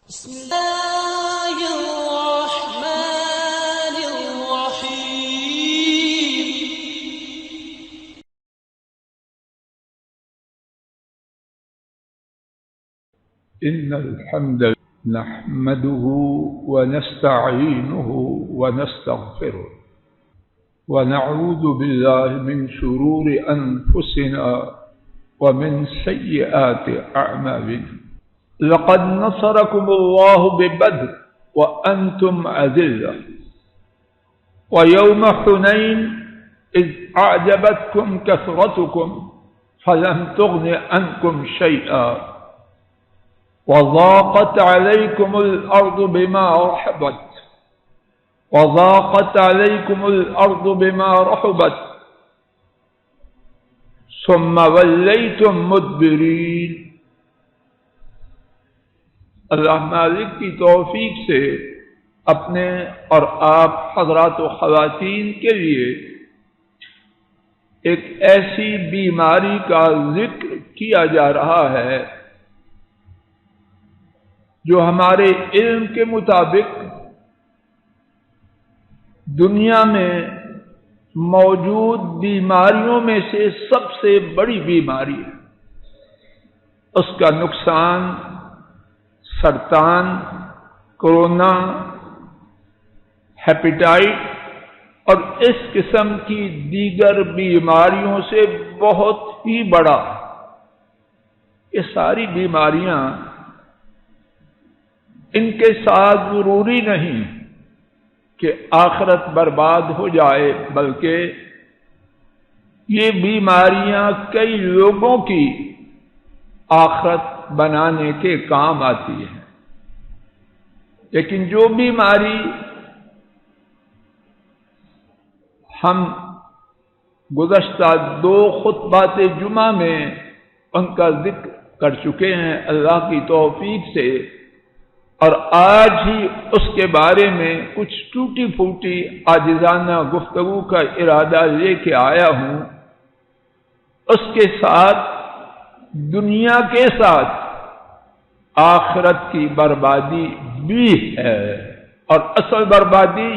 بسم الله الرحمن الرحيم. إن الحمد نحمده ونستعينه ونستغفره ونعوذ بالله من شرور أنفسنا ومن سيئات أعمالنا. لقد نصركم الله ببدر وأنتم أذلة ويوم حنين إذ أعجبتكم كثرتكم فلم تغن عنكم شيئا وضاقت عليكم الأرض بما رحبت ثم وليتم مدبرين. اللہ مالک کی توفیق سے اپنے اور آپ حضرات و خواتین کے لیے ایک ایسی بیماری کا ذکر کیا جا رہا ہے جو ہمارے علم کے مطابق دنیا میں موجود بیماریوں میں سے سب سے بڑی بیماری ہے. اس کا نقصان سرطان، کورونا، ہیپیٹائٹ اور اس قسم کی دیگر بیماریوں سے بہت ہی بڑا. یہ ساری بیماریاں ان کے ساتھ ضروری نہیں کہ آخرت برباد ہو جائے، بلکہ یہ بیماریاں کئی لوگوں کی آخرت بنانے کے کام آتی ہے. لیکن جو بیماری ہم گزشتہ 2 خطبات جمعہ میں ان کا ذکر کر چکے ہیں اللہ کی توفیق سے، اور آج ہی اس کے بارے میں کچھ ٹوٹی پھوٹی عاجزانہ گفتگو کا ارادہ لے کے آیا ہوں. اس کے ساتھ دنیا کے ساتھ آخرت کی بربادی بھی ہے، اور اصل بربادی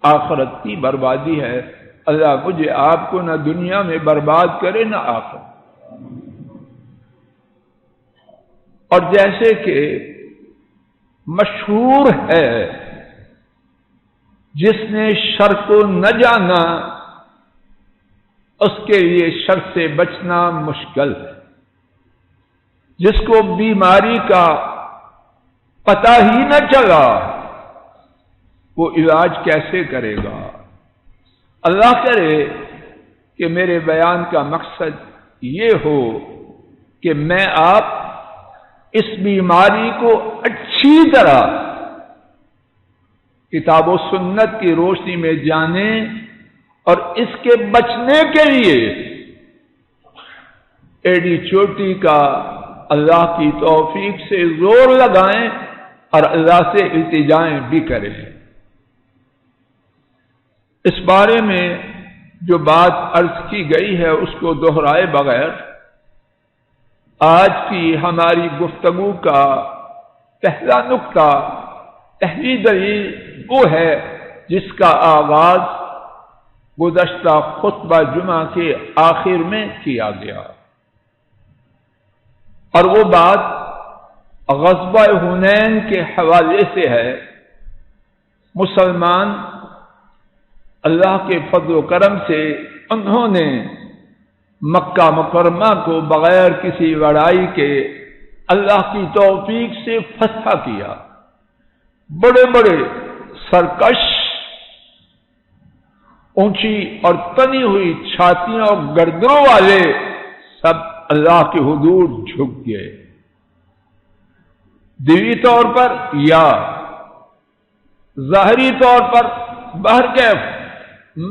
آخرت کی بربادی ہے. اللہ مجھے آپ کو نہ دنیا میں برباد کرے نہ آخرت. اور جیسے کہ مشہور ہے، جس نے شر کو نہ جانا اس کے لیے شر سے بچنا مشکل ہے. جس کو بیماری کا پتہ ہی نہ چلا وہ علاج کیسے کرے گا؟ اللہ کرے کہ میرے بیان کا مقصد یہ ہو کہ میں آپ اس بیماری کو اچھی طرح کتاب و سنت کی روشنی میں جانیں اور اس کے بچنے کے لیے ایڑی چوٹی کا اللہ کی توفیق سے زور لگائیں اور اللہ سے التجائیں بھی کریں. اس بارے میں جو بات عرض کی گئی ہے اس کو دہرائے بغیر آج کی ہماری گفتگو کا پہلا نقطہ، پہلی دلیل وہ ہے جس کا آغاز گزشتہ خطبہ جمعہ کے آخر میں کیا گیا، اور وہ بات غزوہ حنین کے حوالے سے ہے. مسلمان اللہ کے فضل و کرم سے انہوں نے مکہ مکرمہ کو بغیر کسی لڑائی کے اللہ کی توفیق سے فتح کیا. بڑے بڑے سرکش، اونچی اور تنی ہوئی چھاتیاں اور گردنوں والے سب اللہ کے حضور جھک گئے. دلی طور پر یا ظاہری طور پر بہرکیف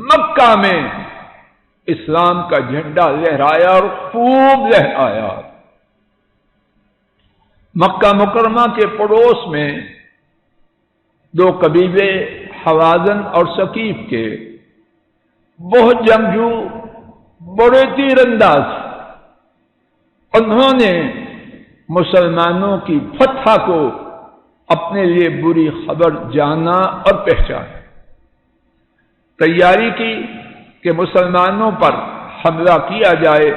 مکہ میں اسلام کا جھنڈا لہرایا اور خوب لہرایا. مکہ مکرمہ کے پڑوس میں 2 قبیلے حوازن اور ثقیف کے بہت جنگجو، بڑے تیر انداز، انہوں نے مسلمانوں کی فتح کو اپنے لیے بری خبر جانا اور پہچانا، تیاری کی کہ مسلمانوں پر حملہ کیا جائے۔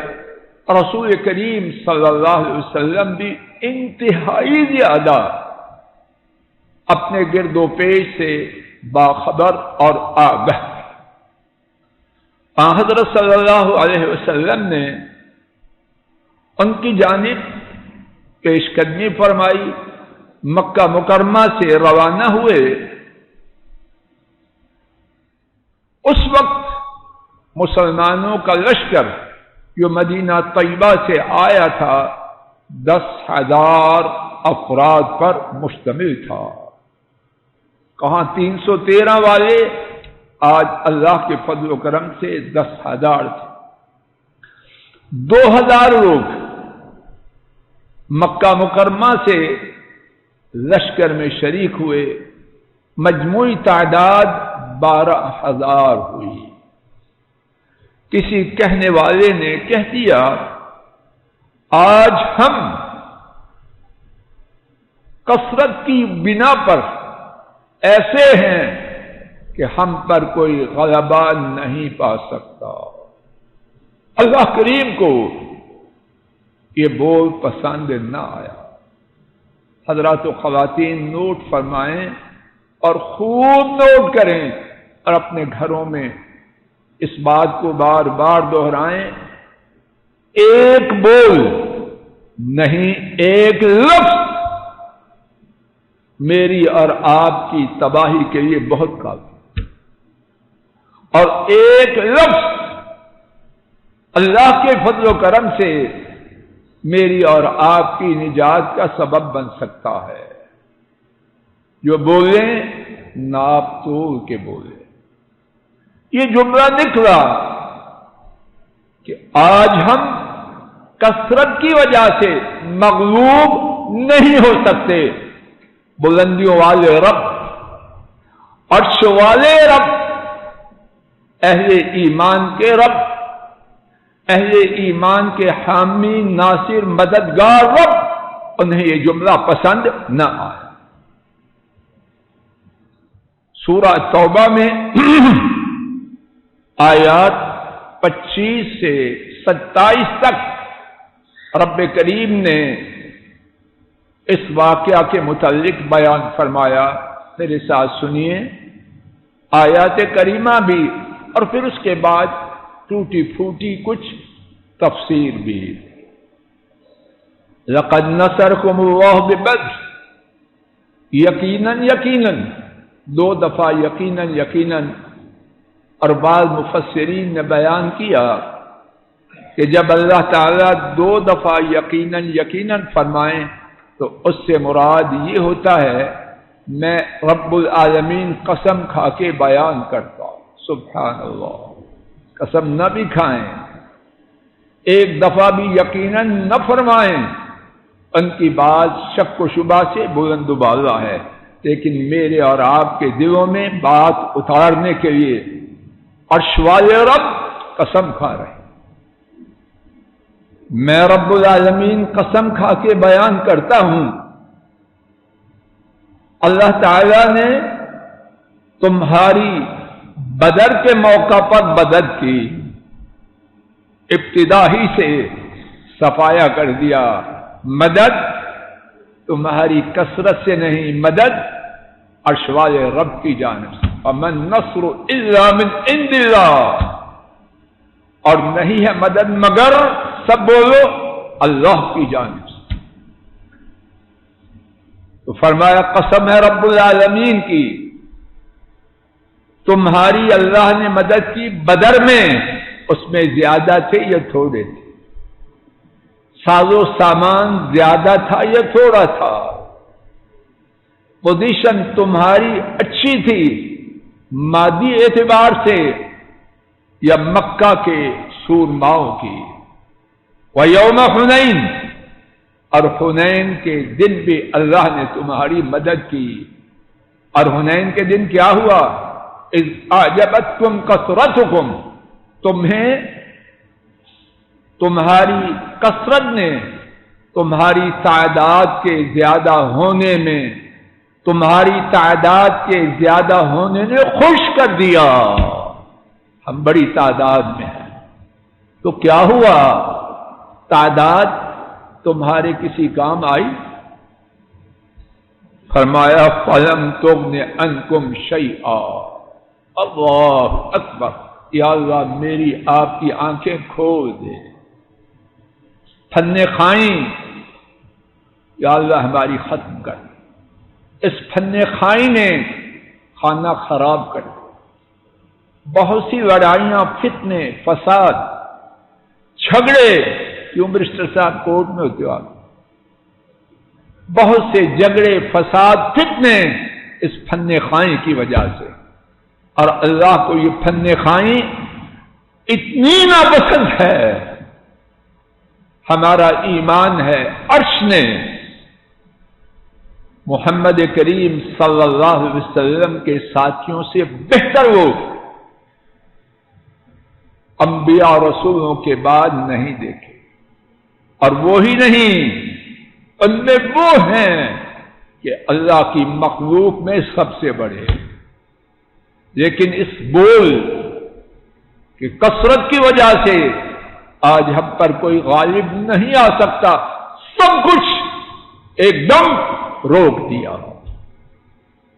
رسول کریم صلی اللہ علیہ وسلم بھی انتہائی زیادہ اپنے گرد و پیش سے باخبر اور آگاہ۔ حضرت صلی اللہ علیہ وسلم نے ان کی جانب پیش قدمی فرمائی، مکہ مکرمہ سے روانہ ہوئے۔ اس وقت مسلمانوں کا لشکر جو مدینہ طیبہ سے آیا تھا 10,000 افراد پر مشتمل تھا۔ کہاں 313 والے، آج اللہ کے فضل و کرم سے 10,000 تھے۔ 2,000 لوگ مکہ مکرمہ سے لشکر میں شریک ہوئے، مجموعی تعداد 12,000 ہوئی۔ کسی کہنے والے نے کہہ دیا آج ہم کثرت کی بنا پر ایسے ہیں کہ ہم پر کوئی غلبہ نہیں پا سکتا۔ اللہ کریم کو یہ بول پسند نہ آیا۔ حضرات و خواتین نوٹ فرمائیں اور خوب نوٹ کریں اور اپنے گھروں میں اس بات کو بار بار دہرائیں، ایک بول نہیں، ایک لفظ میری اور آپ کی تباہی کے لیے بہت کافی، اور ایک لفظ اللہ کے فضل و کرم سے میری اور آپ کی نجات کا سبب بن سکتا ہے۔ جو بولیں ناپ تول کے بولیں۔ یہ جملہ نکلا کہ آج ہم کثرت کی وجہ سے مغلوب نہیں ہو سکتے۔ بلندیوں والے رب، عرش والے رب، اہل ایمان کے رب، اہل ایمان کے حامی ناصر مددگار رب، انہیں یہ جملہ پسند نہ آیا۔ سورہ توبہ میں آیات 25 سے 27 تک رب کریم نے اس واقعہ کے متعلق بیان فرمایا۔ میرے ساتھ سنیے آیات کریمہ بھی، اور پھر اس کے بعد ٹوٹی پھوٹی کچھ تفسیر بھی۔ لقد نصرکم اللہ ببدر، یقیناً یقیناً، 2 دفعہ یقیناً یقیناً، اور بعض مفسرین نے بیان کیا کہ جب اللہ تعالیٰ 2 دفعہ یقیناً یقیناً فرمائیں تو اس سے مراد یہ ہوتا ہے میں رب العالمین قسم کھا کے بیان کرتا ہوں۔ سبحان اللہ، قسم نہ بھی کھائیں، ایک دفعہ بھی یقیناً نہ فرمائیں، ان کی بات شک و شبہ سے بلند و بالا ہے، لیکن میرے اور آپ کے دلوں میں بات اتارنے کے لیے عرش والے رب قسم کھا رہے ہیں۔ میں رب العالمین قسم کھا کے بیان کرتا ہوں، اللہ تعالی نے تمہاری بدر کے موقع پر مدد کی، ابتدا ہی سے صفایا کر دیا، مدد تمہاری کثرت سے نہیں، مدد عرش والے رب کی جانب سے۔ وَمَن نَّصْرُ إِلَّا مِنْ عِندِ اللَّهِ، اور نہیں ہے مدد مگر، سب بولو، اللہ کی جانب سے۔ تو فرمایا قسم ہے رب العالمین کی، تمہاری اللہ نے مدد کی بدر میں، اس میں زیادہ تھے یا تھوڑے تھے؟ ساز و سامان زیادہ تھا یا تھوڑا تھا؟ پوزیشن تمہاری اچھی تھی مادی اعتبار سے یا مکہ کے سورماؤں کی؟ وَيَوْمَ حُنَيْن، اور حنین کے دن بھی اللہ نے تمہاری مدد کی۔ اور حنین کے دن کیا ہوا؟ اِذْ أَعْجَبَتْكُمْ كَثْرَتُكُمْ، تمہیں تمہاری کثرت نے، تمہاری تعداد کے زیادہ ہونے میں تمہاری تعداد کے زیادہ ہونے نے خوش کر دیا، ہم بڑی تعداد میں ہیں۔ تو کیا ہوا؟ تعداد تمہارے کسی کام آئی؟ فرمایا فلم تغن عنکم شیئا۔ اللہ اکبر، یا اللہ میری آپ کی آنکھیں کھول دے، فن خائیں یا اللہ ہماری ختم کر۔ اس فن خائیں نے کھانا خراب کر دیا، بہت سی لڑائیاں، فتنے، فساد، جھگڑے، کیوں برسٹر صاحب کورٹ میں ہوتے ہو آپ؟ بہت سے جھگڑے، فساد، فتنے اس فن خائیں کی وجہ سے، اور اللہ کو یہ فن خائیں اتنی ناپسند ہے۔ ہمارا ایمان ہے، عرش نے محمد کریم صلی اللہ علیہ وسلم کے ساتھیوں سے بہتر وہ انبیاء اور رسولوں کے بعد نہیں دیکھے، اور وہی نہیں، ان میں وہ ہیں کہ اللہ کی مخلوق میں سب سے بڑے، لیکن اس بول کی کثرت کی وجہ سے آج ہم پر کوئی غالب نہیں آ سکتا، سب کچھ ایک دم روک دیا۔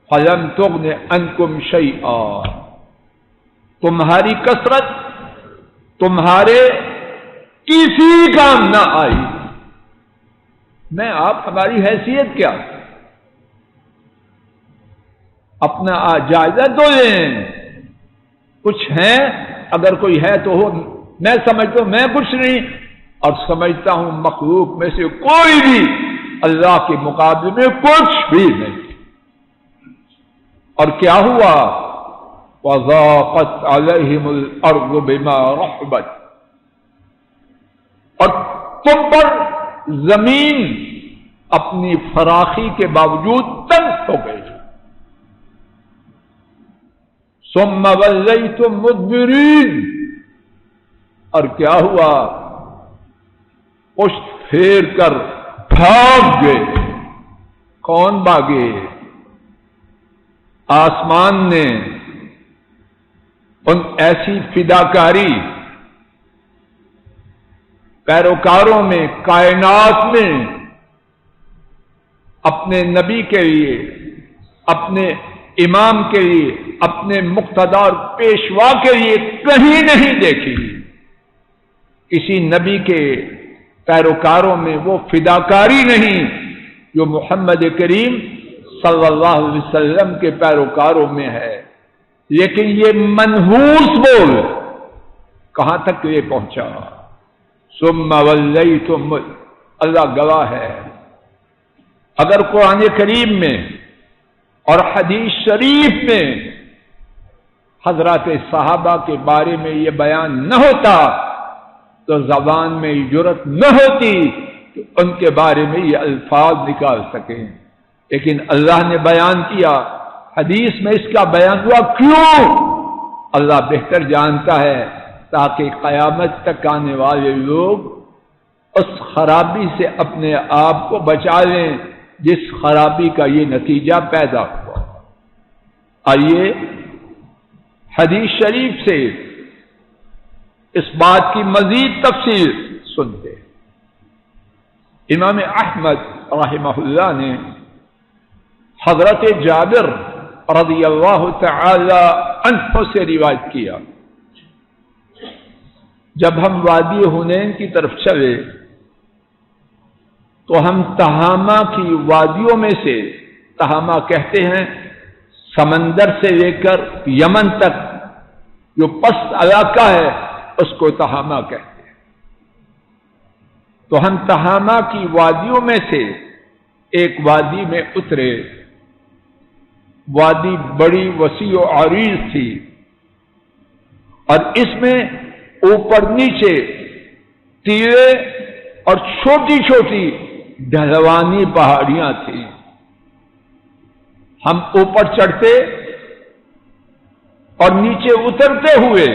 فلم تغن عنکم شیئا، تمہاری کثرت تمہارے کسی کام نہ آئی۔ میں آپ ہماری حیثیت کیا؟ اپنا جائزہ تو لیں، کچھ ہے، اگر کوئی ہے تو ہو۔ میں سمجھتا ہوں میں کچھ نہیں، اور سمجھتا ہوں مخلوق میں سے کوئی بھی اللہ کے مقابلے میں کچھ بھی نہیں۔ اور کیا ہوا؟ وَضَاقَتْ عَلَيْهِمُ الْأَرْضُ بِمَا رَحُبَتْ، اور تم پر زمین اپنی فراخی کے باوجود تنگ ہو گئی۔ ثُمَّ وَلَّيْتُم مُدْبِرِينَ، اور کیا ہوا؟ پشت پھیر کر بھاگ گئے۔ کون بھاگے؟ آسمان نے ان ایسی فداکاری پیروکاروں میں، کائنات میں اپنے نبی کے لیے، اپنے امام کے لیے، اپنے مقتدار پیشوا کے لیے کہیں نہیں دیکھی۔ کسی نبی کے پیروکاروں میں وہ فداکاری نہیں جو محمد کریم صلی اللہ علیہ وسلم کے پیروکاروں میں ہے۔ لیکن یہ منحوس بول کہاں تک یہ پہنچا؟ ثم ولیتم، اللہ گواہ ہے، اگر قرآن کریم میں اور حدیث شریف میں حضرات صحابہ کے بارے میں یہ بیان نہ ہوتا تو زبان میں جرأت نہ ہوتی کہ ان کے بارے میں یہ الفاظ نکال سکیں، لیکن اللہ نے بیان کیا، حدیث میں اس کا بیان ہوا۔ کیوں؟ اللہ بہتر جانتا ہے، تاکہ قیامت تک آنے والے لوگ اس خرابی سے اپنے آپ کو بچا لیں جس خرابی کا یہ نتیجہ پیدا ہوا۔ آئیے حدیث شریف سے اس بات کی مزید تفصیل سنتے۔ امام احمد رحمہ اللہ نے حضرت جابر رضی اللہ تعالی عنہ سے روایت کیا، جب ہم وادی حنین کی طرف چلے تو ہم تہامہ کی وادیوں میں سے، تہامہ کہتے ہیں سمندر سے لے کر یمن تک جو پست علاقہ ہے اس کو تہامہ کہتے ہیں، تو ہم تہامہ کی وادیوں میں سے ایک وادی میں اترے۔ وادی بڑی وسیع و عریض تھی، اور اس میں اوپر نیچے ٹیلے اور چھوٹی چھوٹی ڈھلوانی پہاڑیاں تھیں۔ ہم اوپر چڑھتے اور نیچے اترتے ہوئے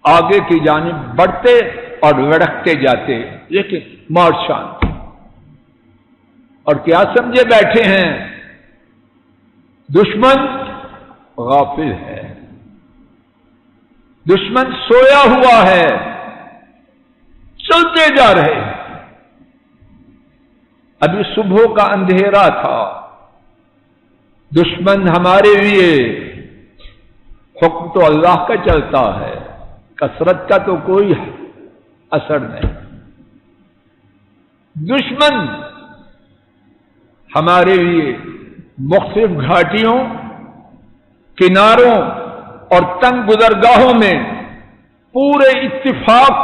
آگے کی جانب بڑھتے اور لڑکتے جاتے، لیکن مارشان، اور کیا سمجھے بیٹھے ہیں دشمن غافل ہے، دشمن سویا ہوا ہے، چلتے جا رہے ہیں۔ ابھی صبح کا اندھیرا تھا، دشمن ہمارے لیے حکم تو اللہ کا چلتا ہے، کثرت کا تو کوئی اثر نہیں۔ دشمن ہمارے لیے مختلف گھاٹیوں، کناروں اور تنگ گزرگاہوں میں پورے اتفاق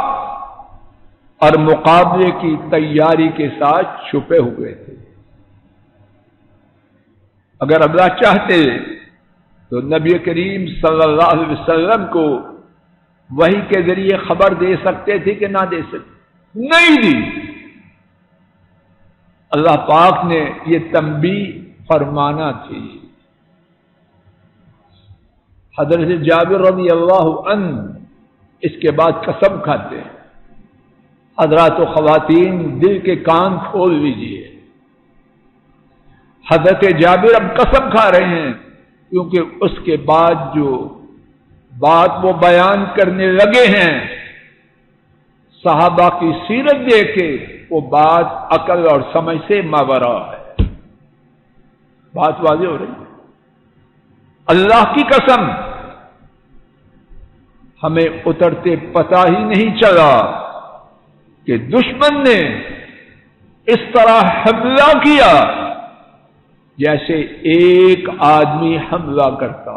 اور مقابلے کی تیاری کے ساتھ چھپے ہوئے تھے۔ اگر اللہ چاہتے تو نبی کریم صلی اللہ علیہ وسلم کو وحی کے ذریعے خبر دے سکتے تھے کہ نہ دے سکتے، نہیں دی۔ اللہ پاک نے یہ تنبیہ فرمانا تھی۔ حضرت جابر رضی اللہ عنہ اس کے بعد قسم کھاتے ہیں۔ حضرات و خواتین دل کے کان کھول لیجئے، حضرت جابر اب قسم کھا رہے ہیں، کیونکہ اس کے بعد جو بات وہ بیان کرنے لگے ہیں صحابہ کی سیرت دیکھ کے، وہ بات عقل اور سمجھ سے ماورا ہے۔ بات واضح ہو رہی ہے۔ اللہ کی قسم ہمیں اترتے پتہ ہی نہیں چلا کہ دشمن نے اس طرح حملہ کیا جیسے ایک آدمی حملہ کرتا۔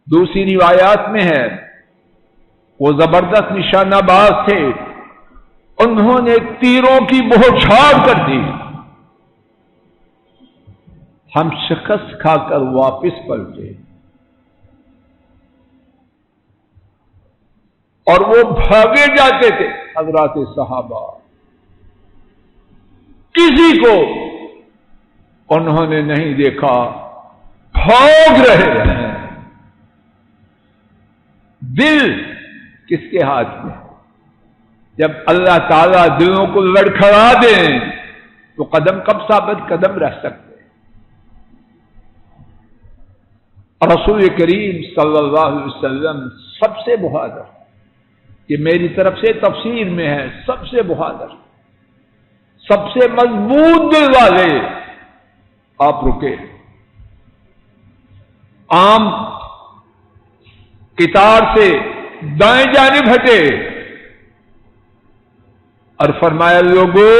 دوسری روایات میں ہے وہ زبردست نشانہ باز تھے، انہوں نے تیروں کی بوچھار کر دی، ہم شکست کھا کر واپس پلٹے اور وہ بھاگے جاتے تھے۔ حضرات صحابہ کسی کو انہوں نے نہیں دیکھا، بھاگ رہے ہیں۔ دل کس کے ہاتھ میں؟ جب اللہ تعالیٰ دلوں کو لڑکھڑا دیں تو قدم کب ثابت قدم رہ سکتے ہیں۔ اور رسول کریم صلی اللہ علیہ وسلم سب سے بہادر، یہ میری طرف سے تفسیر میں ہے، سب سے بہادر، سب سے مضبوط دل والے۔ آپ رکے، عام قطار سے دائیں جانب ہٹے اور فرمایا لوگوں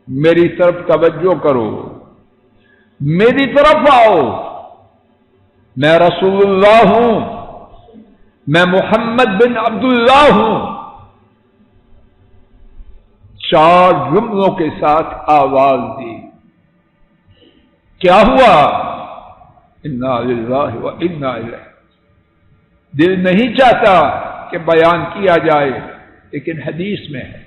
میری طرف توجہ کرو، میری طرف آؤ، میں رسول اللہ ہوں، میں محمد بن عبداللہ ہوں۔ چار جملوں کے ساتھ آواز دی۔ کیا ہوا؟ انا للہ و انا الیہ۔ دل نہیں چاہتا کہ بیان کیا جائے، لیکن حدیث میں ہے،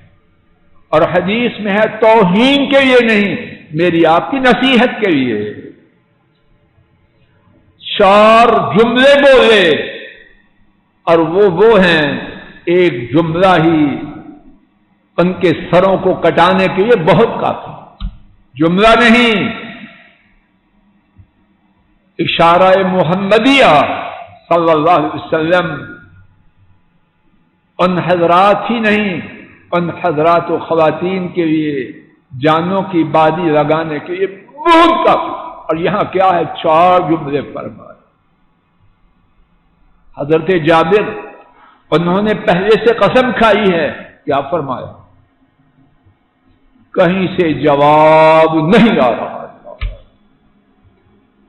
اور حدیث میں ہے توہین کے لیے نہیں، میری آپ کی نصیحت کے لیے۔ چار جملے بولے اور وہ ہیں، ایک جملہ ہی ان کے سروں کو کٹانے کے لیے بہت کافی، جملہ نہیں، اشارہ محمدیہ صلی اللہ علیہ وسلم ان حضرات ہی نہیں، ان حضرات و خواتین کے لیے جانوں کی بازی لگانے کے لیے بہت کافی۔ اور یہاں کیا ہے؟ چار جملے فرمائے۔ حضرت جابر انہوں نے پہلے سے قسم کھائی ہے، کیا فرمایا؟ کہیں سے جواب نہیں آ رہا تھا۔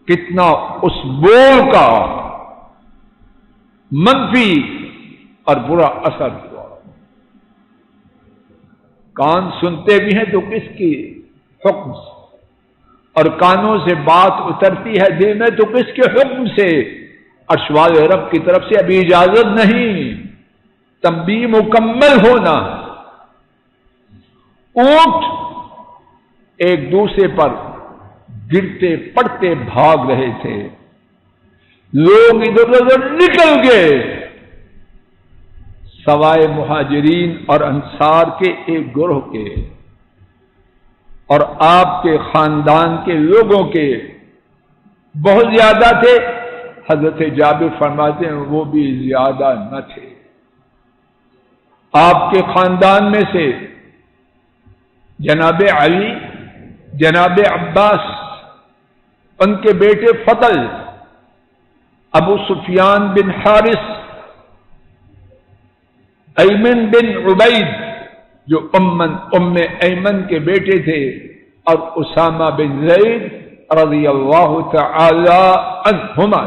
کتنا اس بول کا منفی اور برا اثر ہوا۔ کان سنتے بھی ہیں تو کس کی حکم سے، اور کانوں سے بات اترتی ہے دل میں تو کس کے حکم سے؟ ارشوال رب کی طرف سے ابھی اجازت نہیں، تنبیہ مکمل ہونا۔ اونٹ ایک دوسرے پر گرتے پڑتے بھاگ رہے تھے، لوگ ادھر ادھر نکل گئے سوائے مہاجرین اور انصار کے ایک گروہ کے۔ اور آپ کے خاندان کے لوگوں کے بہت زیادہ تھے. حضرت جابر فرماتے ہیں وہ بھی زیادہ نہ تھے. آپ کے خاندان میں سے جناب علی، جناب عباس، ان کے بیٹے فضل، ابو سفیان بن حارث، ایمن بن عبید جو ام ایمن کے بیٹے تھے، اور اسامہ بن زید رضی اللہ تعالی عنہما،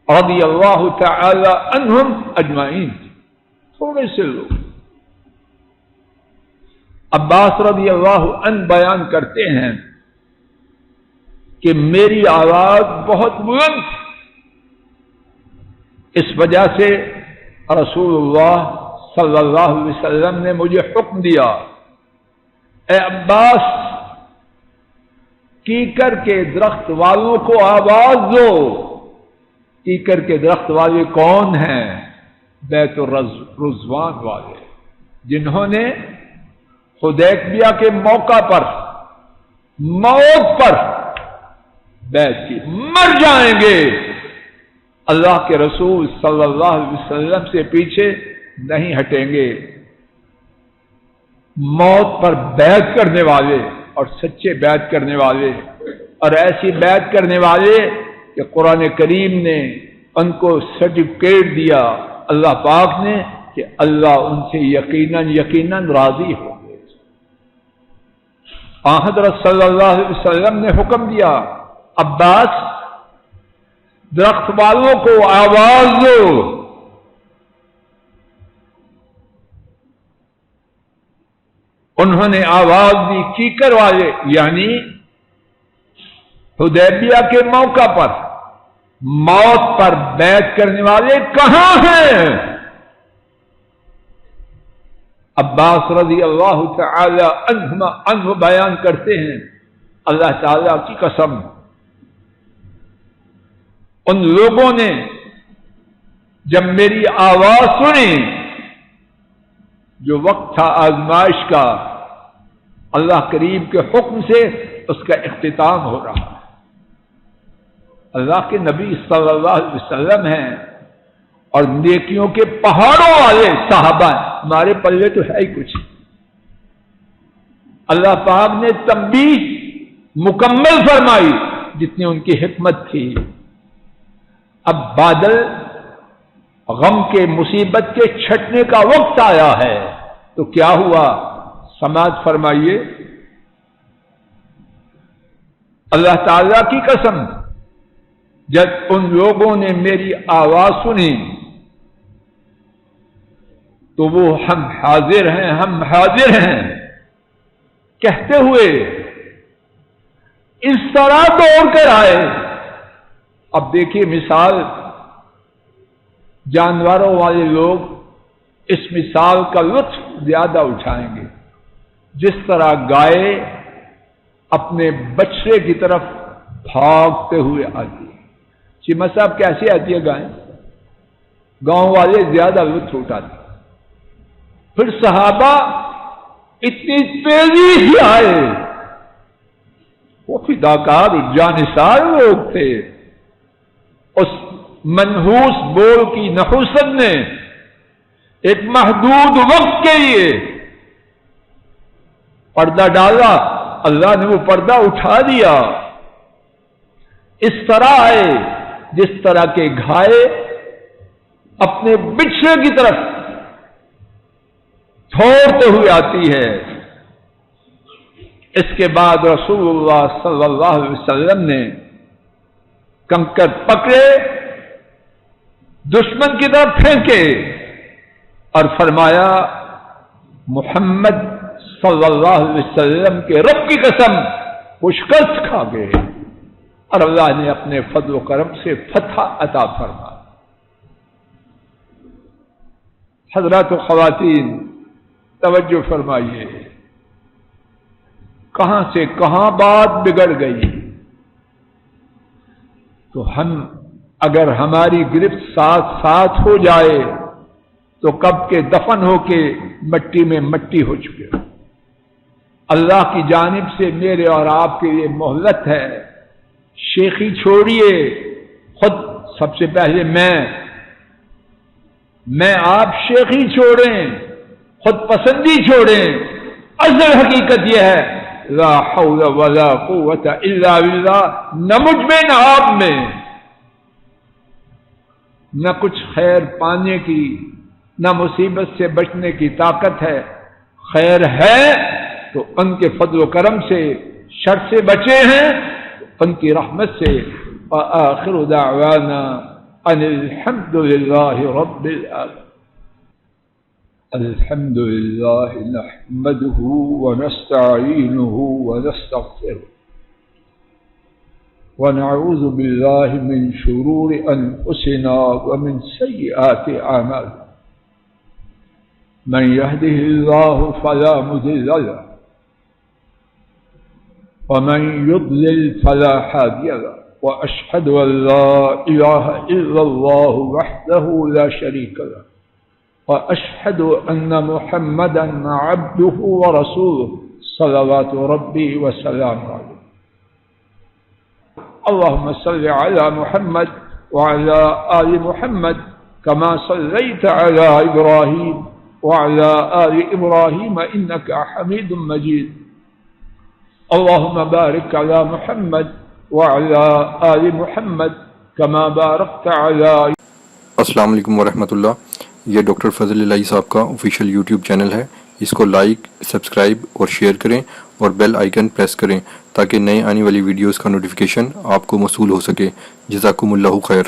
رضی اللہ تعالی عنہم اجمعین. تھوڑے سے لوگ. عباس رضی اللہ عنہ بیان کرتے ہیں کہ میری آواز بہت بلند تھی، اس وجہ سے رسول اللہ صلی اللہ علیہ وسلم نے مجھے حکم دیا، اے عباس کیکر کے درخت والوں کو آواز دو. کیکر کے درخت والے کون ہیں؟ بیت الرضوان والے، جنہوں نے حدیبیہ کے موقع پر موت پر بیعت کی. مر جائیں گے، اللہ کے رسول صلی اللہ علیہ وسلم سے پیچھے نہیں ہٹیں گے. موت پر بیعت کرنے والے اور سچے بیعت کرنے والے، اور ایسی بیعت کرنے والے کہ قرآن کریم نے ان کو سرٹیفکیٹ دیا اللہ پاک نے کہ اللہ ان سے یقیناً راضی ہو گئے. حضرت صلی اللہ علیہ وسلم نے حکم دیا، عباس درخت والوں کو آواز دو. انہوں نے آواز دی. کیکر والے یعنی حدیبیہ کے موقع پر موت پر بیعت کرنے والے کہاں ہیں؟ عباس رضی اللہ تعالی عنہ بیان کرتے ہیں، اللہ تعالی کی قسم ان لوگوں نے جب میری آواز سنی، جو وقت تھا آزمائش کا، اللہ کریم کے حکم سے اس کا اختتام ہو رہا ہے. اللہ کے نبی صلی اللہ علیہ وسلم ہیں اور نیکیوں کے پہاڑوں والے صحابہ ہیں، ہمارے پلے تو ہے ہی کچھ. اللہ پاک نے تنبیہ مکمل فرمائی جتنی ان کی حکمت تھی. اب بادل غم کے مصیبت کے چھٹنے کا وقت آیا ہے تو کیا ہوا؟ سماعت فرمائیے. اللہ تعالی کی قسم جب ان لوگوں نے میری آواز سنی تو وہ ہم حاضر ہیں کہتے ہوئے اس طرح دوڑ کر آئے. اب دیکھیے مثال، جانوروں والے لوگ اس مثال کا لطف زیادہ اٹھائیں گے. جس طرح گائے اپنے بچے کی طرف بھاگتے ہوئے آتی ہے. چیمہ صاحب کیسے آتی ہے گائے؟ گاؤں والے زیادہ لطف اٹھاتے. پھر صحابہ اتنی تیزی سے آئے، وہ فداکار جانثار لوگ تھے. اس منحوس بول کی نحوست نے ایک محدود وقت کے لیے پردہ ڈالا، اللہ نے وہ پردہ اٹھا دیا. اس طرح آئے جس طرح کے گھائے اپنے بچھڑے کی طرف دوڑتے ہوئے آتی ہے. اس کے بعد رسول اللہ صلی اللہ علیہ وسلم نے کنکر پکڑے، دشمن کی طرف پھینکے اور فرمایا محمد صلی اللہ علیہ وسلم کے رب کی قسم وہ شکست کھا گئے. اور اللہ نے اپنے فضل و کرم سے فتح عطا فرمایا. حضرات و خواتین توجہ فرمائیے، کہاں سے کہاں بات بگڑ گئی. تو ہم اگر ہماری گرفت ساتھ ہو جائے تو کب کے دفن ہو کے مٹی میں مٹی ہو چکے. اللہ کی جانب سے میرے اور آپ کے لیے مہلت ہے، شیخی چھوڑیے، خود سب سے پہلے میں آپ شیخی چھوڑیں، خود پسندی چھوڑیں۔ اصل حقیقت یہ ہے لا حول ولا قوت الا باللہ، نہ مجھ میں نہ آپ میں نہ کچھ خیر پانے کی، نہ مصیبت سے بچنے کی طاقت ہے۔ خیر ہے تو ان کے فضل و کرم سے، شر سے بچے ہیں ان کی رحمت سے۔ وآخر دعوانا ان الحمد للہ رب العالمین۔ الحمد للہ نحمده ونستعینه ونستغفره ونعوذ باللہ من شرور انفسنا ومن سیئات اعمالنا، من يهده الله فلا مضل له ومن يضلل فلا هادي له، وأشهد أن لا إله إلا الله وحده لا شريك له، وأشهد أن محمدا عبده ورسوله صلوات ربي وسلامه عليه۔ اللهم صل على محمد وعلى آل محمد كما صليت على إبراهيم وعلى آل إبراهيم إنك حميد مجيد۔ اللهم بارك على محمد وعلى آل محمد كما باركت على۔ السلام علیکم ورحمۃ اللہ۔ یہ ڈاکٹر فضل الہی صاحب کا آفیشیل یوٹیوب چینل ہے، اس کو لائک، سبسکرائب اور شیئر کریں اور بیل آئیکن پریس کریں تاکہ نئے آنے والی ویڈیوز کا نوٹیفیکیشن آپ کو موصول ہو سکے۔ جزاکم اللہ خیر۔